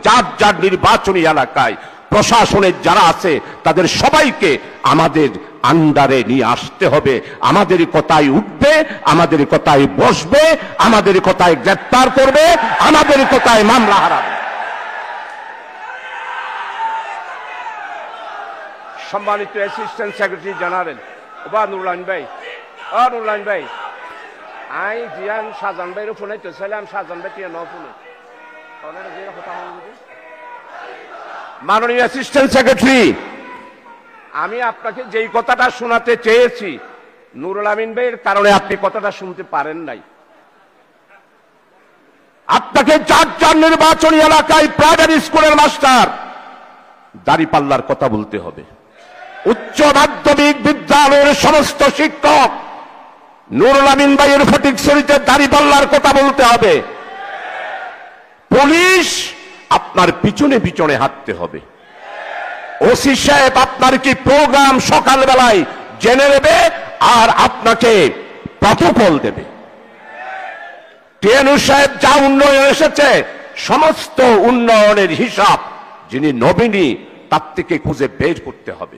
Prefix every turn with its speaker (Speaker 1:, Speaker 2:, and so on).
Speaker 1: যার যার নির্বাচনী এলাকায় প্রশাসনের যারা আছে তাদের সবাইকে আমাদের আন্ডারে নিয়ে আসতে হবে। আমাদের কথায় উঠবে, আমাদের কথায় বসবে, আমাদের কথায় গ্রেফতার করবে, আমাদের কথায় মামলা হারাবে। সম্মানিত অ্যাসিস্ট্যান্ট সেক্রেটারি জেনারেল বা নুরুল ভাই, নুরুল ভাই, আই জিয়ান শাহজাহান ভাইয়ের ফোনে তো ছিলাম, শাহজাহান ভাই টিয়া ন ফোনে মাননীয় অ্যাসিস্ট্যান্ট সেক্রেটারি, আমি আপনাকে যেই কথাটা শোনাতে চেয়েছি নুরুল আমিন ভাইয়ের কারণে আপনি কথাটা শুনতে পারেন নাই। আপনাকে যার যার নির্বাচনী এলাকায় প্রাইমারি স্কুলের মাস্টার দাঁড়িপাল্লার কথা বলতে হবে। উচ্চ মাধ্যমিক বিদ্যালয়ের সমস্ত শিক্ষক নুরুল আমিন ভাইয়ের ফটিকছড়িতে দাঁড়িপাল্লার কথা বলতে হবে। পুলিশ আপনার পিছনে পিছনে হাঁটতে হবে। ওসি সাহেব আপনার কি প্রোগ্রাম সকালবেলায় জেনে নেবে আর আপনাকে প্রটোকল দেবে। টিএনউ সাহেব যা উন্নয়ন এসেছে সমস্ত উন্নয়নের হিসাব যিনি নবীনী তার থেকে খুঁজে বের করতে হবে।